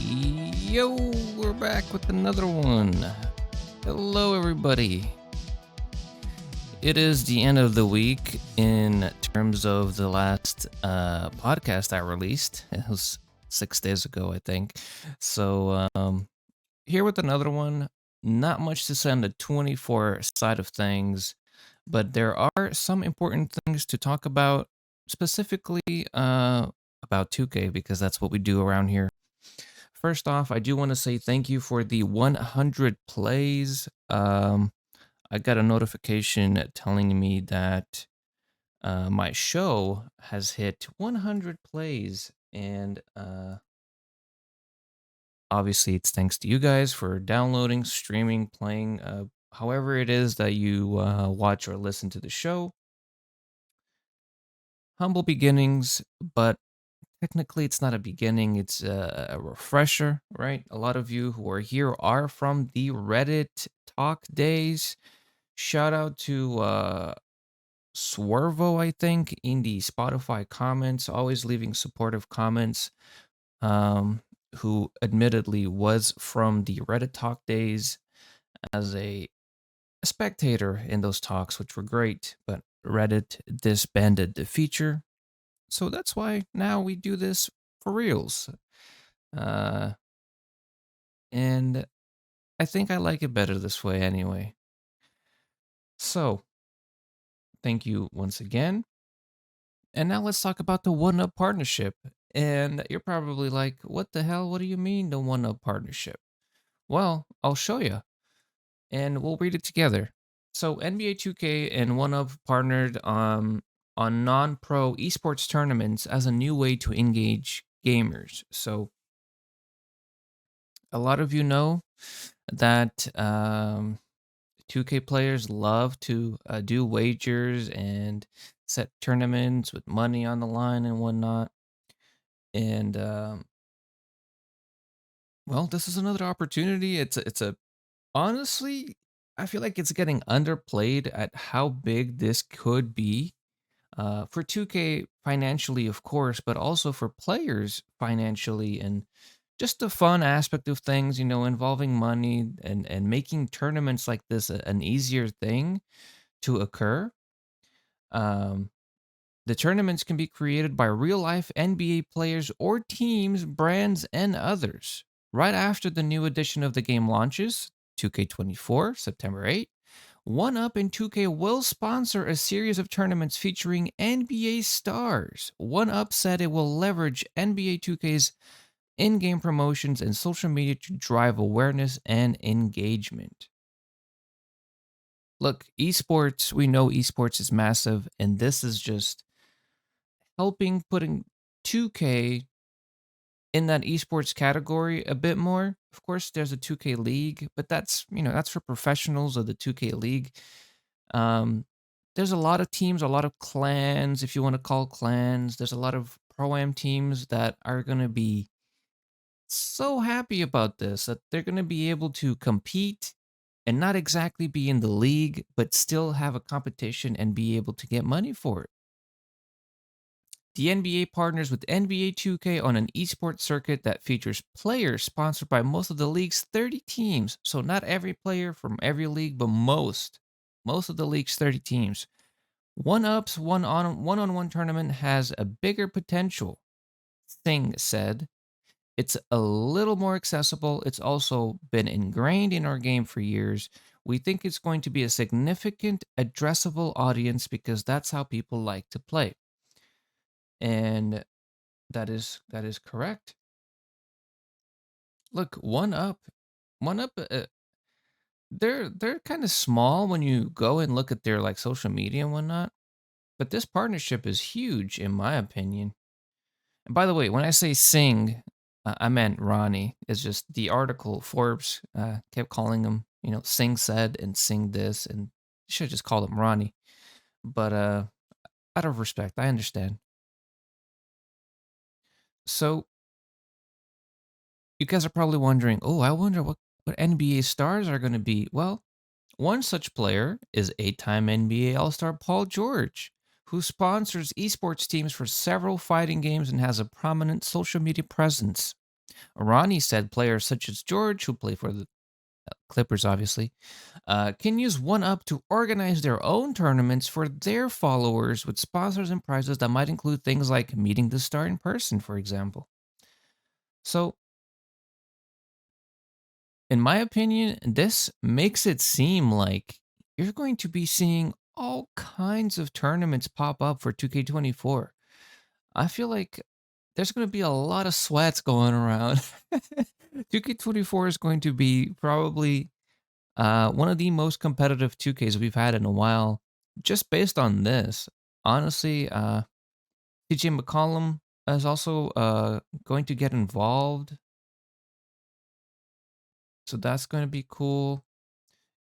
Yo, we're back with another one. Hello, everybody. It is the end of the week in terms of the last podcast I released. It was 6 days ago, I think. So, here with another one. Not much to say on the 24 side of things, but there are some important things to talk about, specifically about 2K, because that's what we do around here. First off, I do want to say thank you for the 100 plays. I got a notification telling me that my show has hit 100 plays, and obviously it's thanks to you guys for downloading, streaming, playing, however it is that you watch or listen to the show. Humble beginnings, but technically it's not a beginning, it's a refresher, right? A lot of you who are here are from the Reddit talk days. Shout out to Swervo, I think, in the Spotify comments, always leaving supportive comments, um, who admittedly was from the Reddit talk days as a spectator in those talks, which were great, but Reddit disbanded the feature. So that's why now we do this for reals. Uh, and I think I like it better this way anyway. So, thank you once again. And now let's talk about the One Up partnership. And you're probably like, what the hell? What do you mean, the One Up partnership? Well, I'll show you and we'll read it together. So, NBA 2K and One Up partnered on non pro esports tournaments as a new way to engage gamers. So, a lot of you know that 2K players love to do wagers and set tournaments with money on the line and whatnot. And well, this is another opportunity. It's a honestly, I feel like it's getting underplayed at how big this could be for 2K financially, of course, but also for players financially and just the fun aspect of things, involving money and making tournaments like this an easier thing to occur. Um, the tournaments can be created by real life NBA players or teams, brands, and others. Right after the new edition of the game launches, 2K24, September 8, OneUp and 2K will sponsor a series of tournaments featuring NBA stars. OneUp said it will leverage NBA 2K's in game promotions and social media to drive awareness and engagement. Look, esports, we know esports is massive, and this is just helping putting 2K in that esports category a bit more. Of course, there's a 2K league, but that's for professionals of the 2K league. Um, there's a lot of teams, a lot of clans, if you want to call clans. There's a lot of pro am teams that are going to be so happy about this that they're going to be able to compete and not exactly be in the league, but still have a competition and be able to get money for it. The NBA partners with NBA 2K on an esports circuit that features players sponsored by most of the league's 30 teams. So not every player from every league, but most of the league's 30 teams. One-Up's one-on-one tournament has a bigger potential, Thing said. It's a little more accessible. It's also been ingrained in our game for years. We think it's going to be a significant addressable audience because that's how people like to play. And that is correct. Look, one up they're kind of small when you go and look at their like social media and whatnot, but this partnership is huge in my opinion. And by the way, when I say Sing, I meant Ronnie. It's just the article Forbes kept calling him, Sing said and Sing this, and should just call him Ronnie. But out of respect, I understand. So you guys are probably wondering, oh, I wonder what NBA stars are going to be. Well, one such player is eight-time NBA All-Star Paul George, who sponsors esports teams for several fighting games and has a prominent social media presence. Ronnie said players such as George, who play for the Clippers, obviously, can use One Up to organize their own tournaments for their followers with sponsors and prizes that might include things like meeting the star in person, for example. So, in my opinion, this makes it seem like you're going to be seeing all kinds of tournaments pop up for 2K24. I feel like there's going to be a lot of sweats going around. 2K24 is going to be probably one of the most competitive 2Ks we've had in a while, just based on this. Honestly, TJ McCollum is also going to get involved, so that's going to be cool.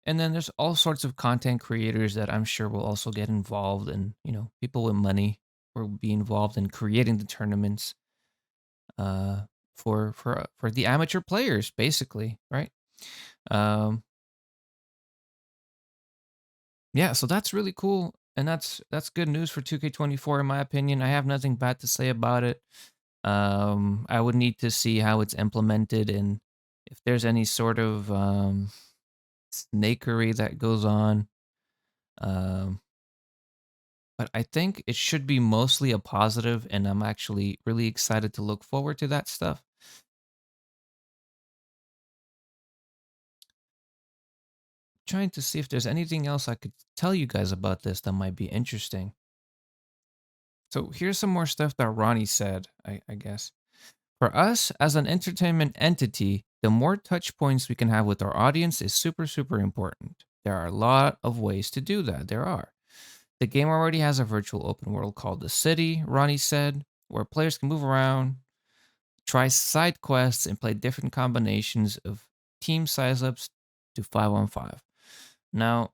And then there's all sorts of content creators that I'm sure will also get involved, and people with money will be involved in creating the tournaments uh, for the amateur players, basically, right? Um, Yeah, so that's really cool, and that's good news for 2K24 in my opinion. I have nothing bad to say about it. I would need to see how it's implemented and if there's any sort of snakery that goes on. Um, but I think it should be mostly a positive, and I'm actually really excited to look forward to that stuff. Trying to see if there's anything else I could tell you guys about this that might be interesting. So here's some more stuff that Ronnie said, I guess. For us as an entertainment entity, the more touch points we can have with our audience is super, super important. There are a lot of ways to do that. There are. The game already has a virtual open world called The City, Ronnie said, where players can move around, try side quests, and play different combinations of team size ups to 5-on-5. Now,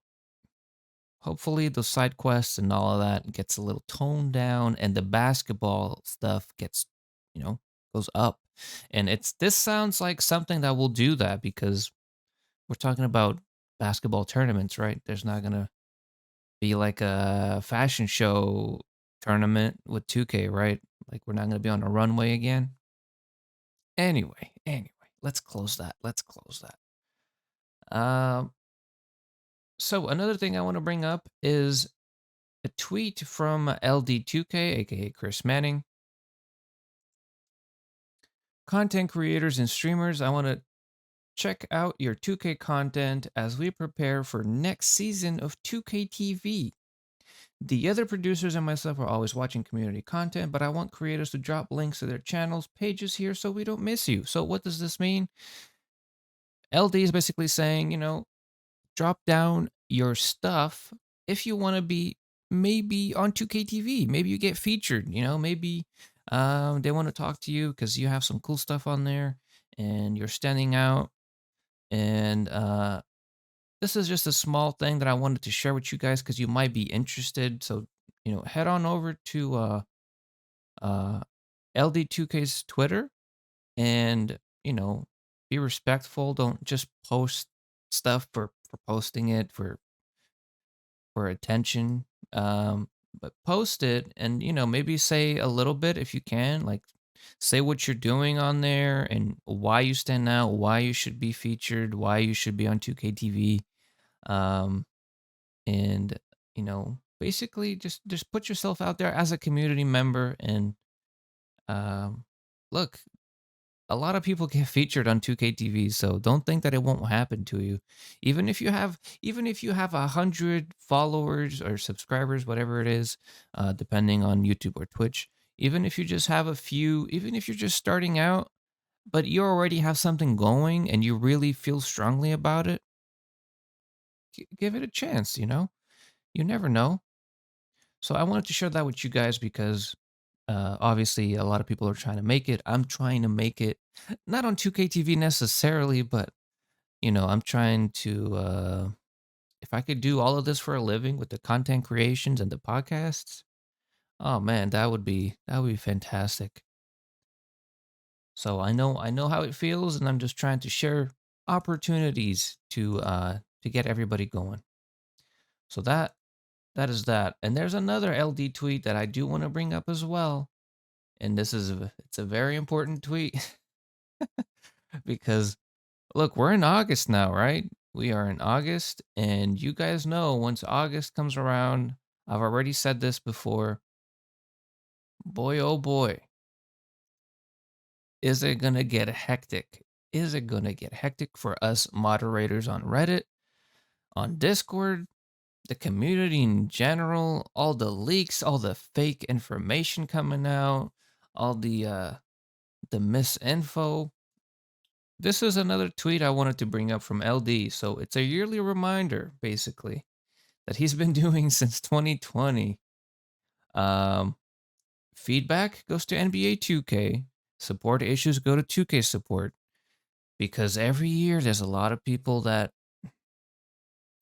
hopefully, those side quests and all of that gets a little toned down, and the basketball stuff gets, goes up. And this sounds like something that will do that because we're talking about basketball tournaments, right? There's not gonna be like a fashion show tournament with 2K, right? Like we're not gonna be on a runway again. Anyway, let's close that. Let's close that. Um, so another thing I want to bring up is a tweet from LD2K, aka Chris Manning. Content creators and streamers, I want to check out your 2K content as we prepare for next season of 2K TV. The other producers and myself are always watching community content, but I want creators to drop links to their channels, pages here so we don't miss you. So, what does this mean? LD is basically saying, drop down your stuff if you want to be maybe on 2K TV. Maybe you get featured, maybe they want to talk to you because you have some cool stuff on there and you're standing out. And this is just a small thing that I wanted to share with you guys because you might be interested. So, head on over to uh, LD2K's Twitter and, be respectful. Don't just post stuff for posting it for attention. But post it and maybe say a little bit if you can, like say what you're doing on there and why you stand out, why you should be featured, why you should be on 2K TV. Um, and basically just put yourself out there as a community member and um, look, a lot of people get featured on 2K TV, so don't think that it won't happen to you. Even if you have 100 followers or subscribers, whatever it is, depending on YouTube or Twitch. Even if you just have a few, even if you're just starting out, but you already have something going and you really feel strongly about it, give it a chance. You never know. So I wanted to share that with you guys because obviously a lot of people are trying to make it. I'm trying to make it, not on 2K TV necessarily, but I'm trying to. If I could do all of this for a living with the content creations and the podcasts, oh man, that would be fantastic. So I know how it feels, and I'm just trying to share opportunities to get everybody going. So that is that. And there's another LD tweet that I do want to bring up as well. And it's a very important tweet. Because look, we're in August now, right? We are in August, and you guys know once August comes around, I've already said this before, boy, oh boy, is it gonna get hectic? Is it gonna get hectic for us moderators on Reddit, on Discord, the community in general, all the leaks, all the fake information coming out, all the misinfo. This is another tweet I wanted to bring up from LD. So it's a yearly reminder, basically, that he's been doing since 2020. Um, Feedback goes to NBA 2K. Support issues go to 2K support. Because every year there's a lot of people that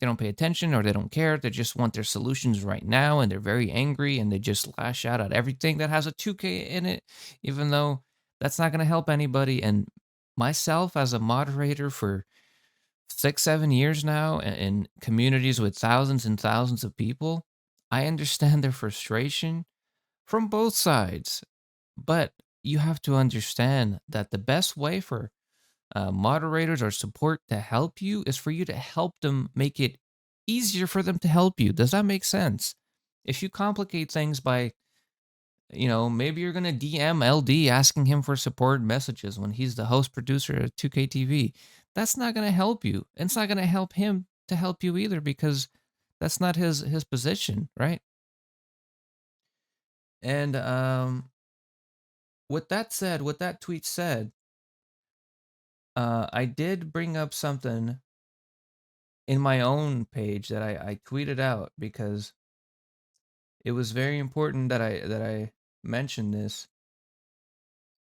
they don't pay attention or they don't care. They just want their solutions right now and they're very angry and they just lash out at everything that has a 2K in it, even though that's not going to help anybody. And myself, as a moderator for 6, 7 years now in communities with thousands and thousands of people, I understand their frustration from both sides. But you have to understand that the best way for moderators or support to help you is for you to help them make it easier for them to help you. Does that make sense? If you complicate things by, maybe you're going to DM LD asking him for support messages when he's the host producer at 2K TV, that's not going to help you. And it's not going to help him to help you either because that's not his position, right? And with that said, what that tweet said, I did bring up something in my own page that I tweeted out because it was very important that I mention this.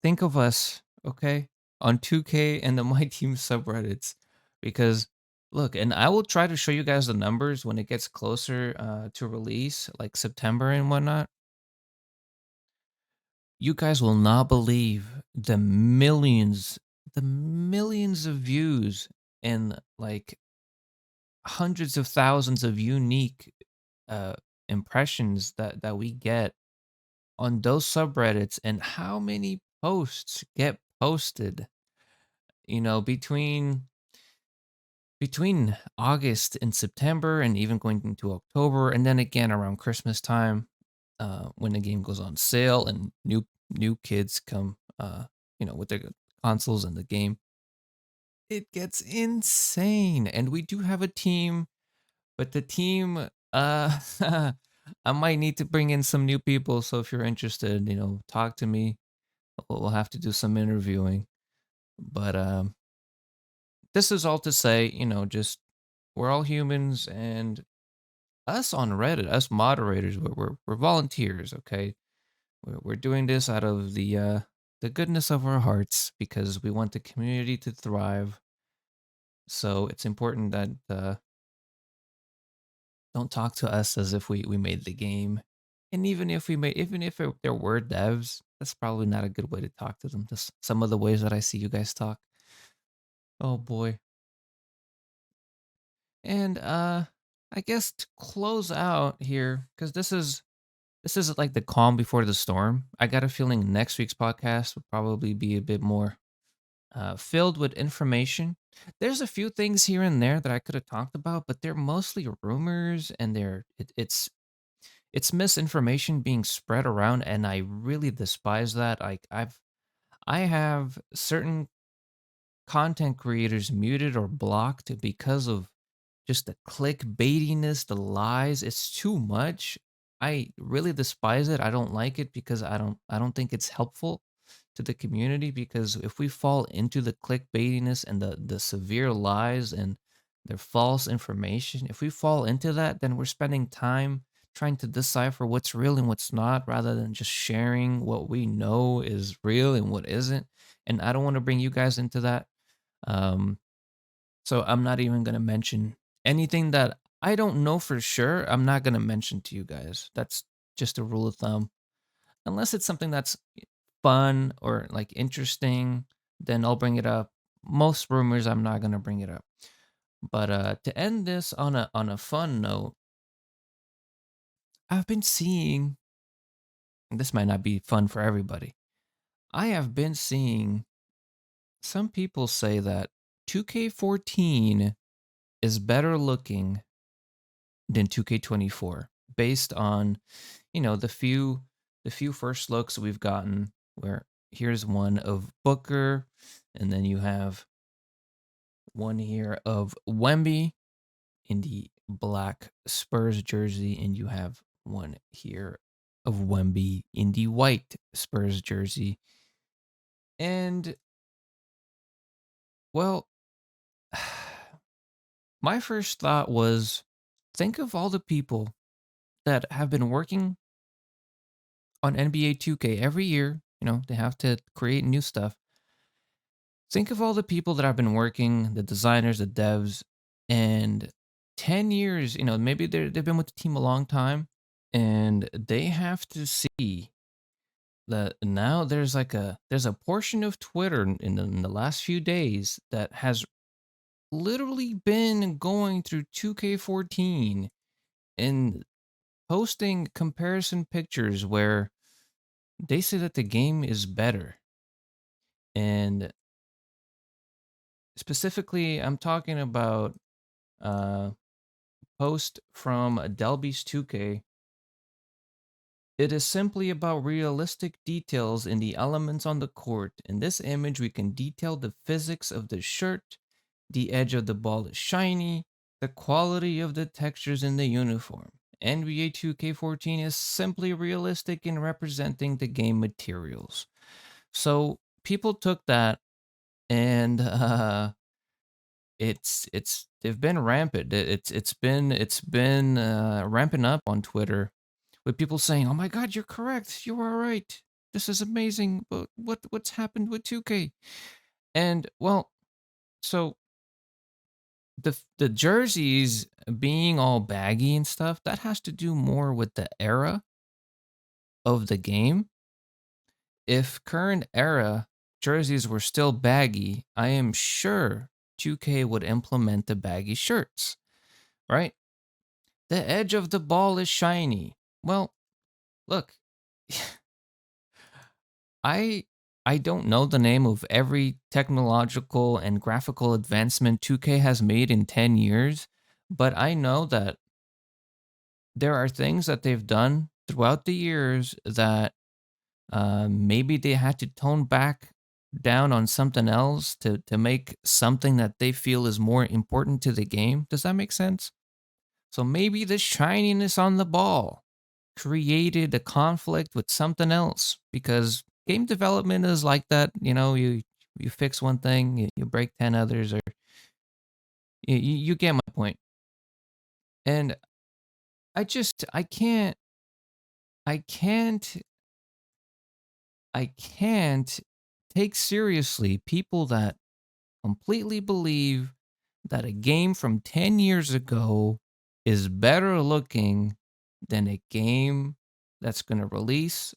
Think of us, okay, on 2K and the My Team subreddits, because look, and I will try to show you guys the numbers when it gets closer to release, like September and whatnot. You guys will not believe the millions of views and like hundreds of thousands of unique uh impressions that we get on those subreddits and how many posts get posted, between August and September and even going into October and then again around Christmas time, when the game goes on sale and new kids come, with their consoles and the game. It gets insane. And we do have a team, but the team, I might need to bring in some new people. So if you're interested, talk to me. We'll have to do some interviewing. But this is all to say, just we're all humans, and us on Reddit, us moderators, we're volunteers. Okay, we're doing this out of the goodness of our hearts because we want the community to thrive. So it's important that don't talk to us as if we made the game. And even if there were devs, that's probably not a good way to talk to them. Just some of the ways that I see you guys talk. Oh boy. And I guess to close out here, because this is like the calm before the storm. I got a feeling next week's podcast will probably be a bit more filled with information. There's a few things here and there that I could have talked about, but they're mostly rumors and it's misinformation being spread around, and I really despise that. I have certain content creators muted or blocked because of just the clickbaitiness, the lies. It's too much. I really despise it. I don't like it because I don't think it's helpful to the community, because if we fall into the clickbaitiness and the severe lies and their false information, if we fall into that, then we're spending time trying to decipher what's real and what's not rather than just sharing what we know is real and what isn't. And I don't want to bring you guys into that. Um, so I'm not even going to mention anything that I don't know for sure. I'm not going to mention to you guys. That's just a rule of thumb. Unless it's something that's fun or like interesting, then I'll bring it up. Most rumors I'm not going to bring it up. But to end this on a fun note, I've been seeing, this might not be fun for everybody. I have been seeing some people say that 2K14 is better looking than 2K24 based on, the few first looks we've gotten where here's one of Booker, and then you have one here of Wemby in the black Spurs jersey, and you have one here of Wemby in the white Spurs jersey. And, well, my first thought was, think of all the people that have been working on NBA 2K every year. They have to create new stuff. Think of all the people that have been working, the designers, the devs, and 10 years, maybe they've been with the team a long time, and they have to see that now there's a portion of Twitter in the last few days that has literally been going through 2K14 and posting comparison pictures where they say that the game is better. And specifically, I'm talking about a post from Delby's 2K. It is simply about realistic details in the elements on the court. In this image, we can detail the physics of the shirt, the edge of the ball is shiny, the quality of the textures in the uniform. NBA 2K14 is simply realistic in representing the game materials. So people took that and it's they've been rampant. It's been ramping up on Twitter with people saying, "Oh my God, you're correct. You are right. This is amazing. But what's happened with 2K?" And, well, so the jerseys being all baggy and stuff, that has to do more with the era of the game. If current era jerseys were still baggy, I am sure 2K would implement the baggy shirts, right? The edge of the ball is shiny. Well, look, I I don't know the name of every technological and graphical advancement 2K has made in 10 years, but I know that there are things that they've done throughout the years that maybe they had to tone back down on something else to make something that they feel is more important to the game. Does that make sense? So maybe the shininess on the ball created a conflict with something else because game development is like that. You fix one thing, you break 10 others, or you get my point. And I can't I can't take seriously people that completely believe that a game from 10 years ago is better looking than a game that's going to release,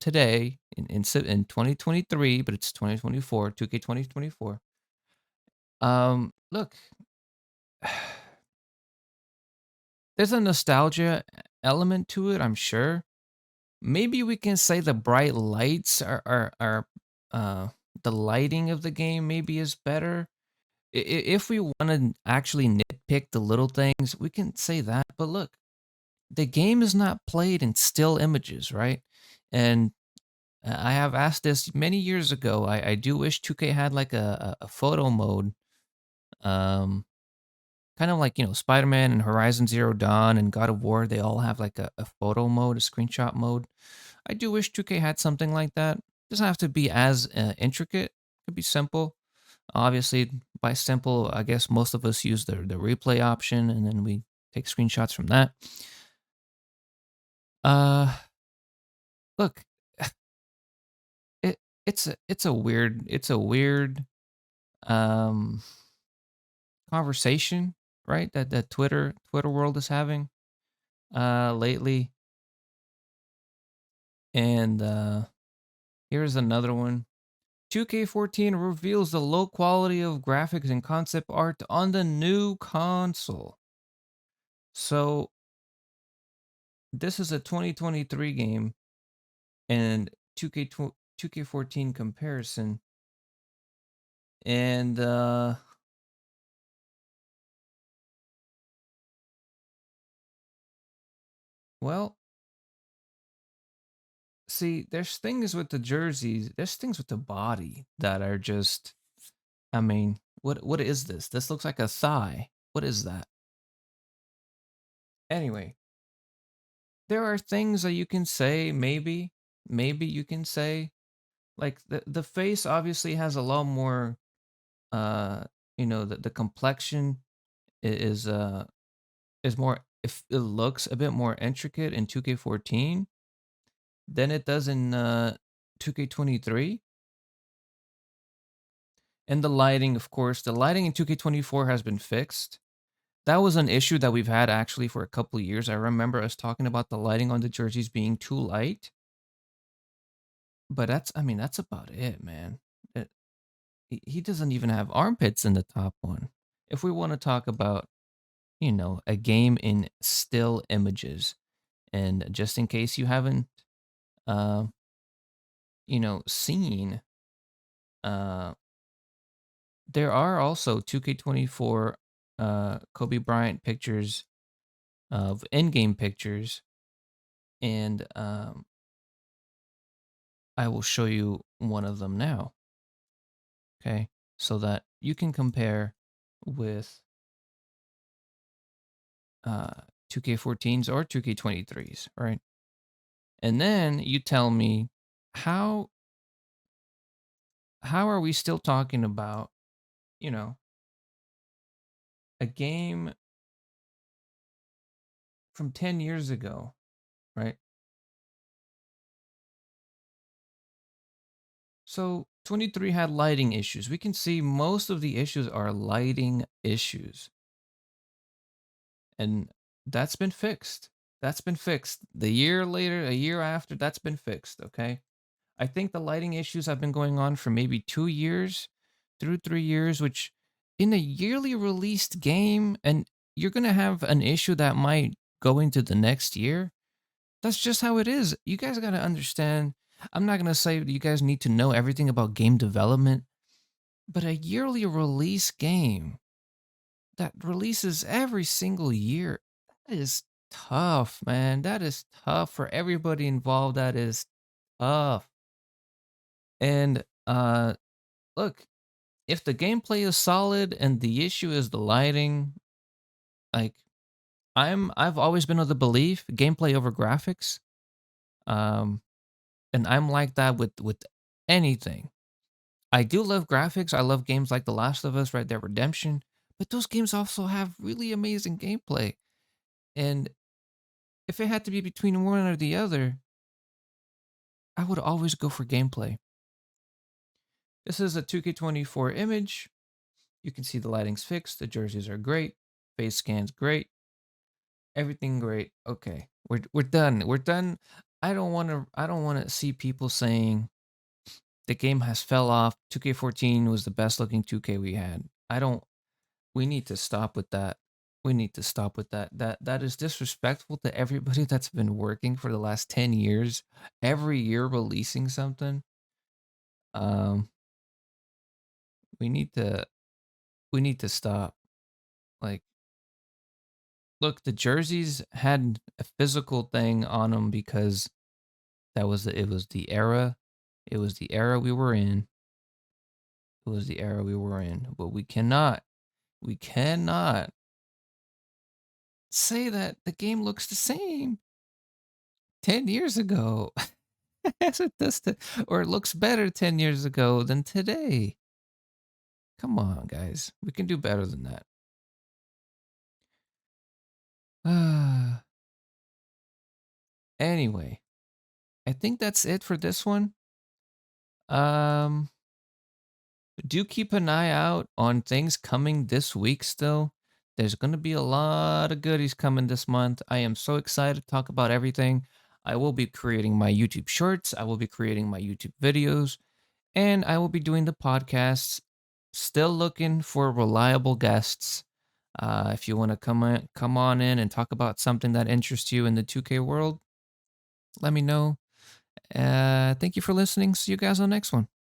today in 2023, but it's 2024, 2K 2024. Look, there's a nostalgia element to it, I'm sure. Maybe we can say the bright lights uh the lighting of the game maybe is better. If we want to actually nitpick the little things, we can say that. But look, the game is not played in still images, right? And I have asked this many years ago. I do wish 2K had like a photo mode, um, kind of like Spider-Man and Horizon Zero Dawn and God of War. They all have like a photo mode, a screenshot mode. I do wish 2K had something like that. Doesn't have to be as intricate. It could be simple. Obviously, by simple, I guess most of us use the replay option, and then we take screenshots from that. Uh, Look, it's a weird um conversation, right? That Twitter world is having lately, and here's another one. 2K14 reveals the low quality of graphics and concept art on the new console. So this is a 2023 game, and 2K 2K14 comparison. And well, see, there's things with the jerseys, there's things with the body that are just, I mean, what is this? This looks like a thigh. What is that? Anyway, there are things that you can say, maybe you can say, like the face obviously has a lot more uh the complexion is more, if it looks a bit more intricate in 2K14 than it does in 2K23. And the lighting, of course, the lighting in 2K24 has been fixed. That was an issue that we've had actually for a couple of years. I remember us talking about the lighting on the jerseys being too light, but I mean, that's about it, man. It, he doesn't even have armpits in the top one. If we want to talk about, a game in still images, and just in case you haven't, uh, seen, uh, there are also 2K24 Kobe Bryant pictures of in-game pictures, and I will show you one of them now. Okay, so that you can compare with 2K14s or 2K23s, right? And then you tell me how how are we still talking about, you know, a game from 10 years ago, right? So 23 had lighting issues. We can see most of the issues are lighting issues. And that's been fixed. That's been fixed. The year later, a year after, that's been fixed, okay? I think the lighting issues have been going on for maybe 2 years through 3 years, which in a yearly released game, and you're going to have an issue that might go into the next year. That's just how it is. You guys got to understand. I'm not going to say that you guys need to know everything about game development, but a yearly release game that releases every single year, that is tough, man. That is tough for everybody involved. That is tough. And look, if the gameplay is solid and the issue is the lighting, like I've always been of the belief gameplay over graphics. Um and I'm like that with anything. I do love graphics. I love games like The Last of Us, Red Dead Redemption, but those games also have really amazing gameplay. And if it had to be between one or the other, I would always go for gameplay. This is a 2K24 image. You can see the lighting's fixed, the jerseys are great, face scan's great, everything great. Okay. We're done. We're done. I don't want to see people saying the game has fell off. 2K14 was the best looking 2K we had. I don't We need to stop with that. We need to stop with that. That is disrespectful to everybody that's been working for the last 10 years, every year releasing something. Um we need to we need to stop. Like, look, the jerseys had a physical thing on them because it was the era. It was the era we were in. It was the era we were in. But we cannot say that the game looks the same 10 years ago as it does or it looks better 10 years ago than today. Come on, guys. We can do better than that. Anyway, I think that's it for this one. Um do keep an eye out on things coming this week still. There's going to be a lot of goodies coming this month. I am so excited to talk about everything. I will be creating my YouTube shorts, I will be creating my YouTube videos, and I will be doing the podcasts. Still looking for reliable guests. If you want to come on in and talk about something that interests you in the 2K world, let me know. Thank you for listening. See you guys on the next one.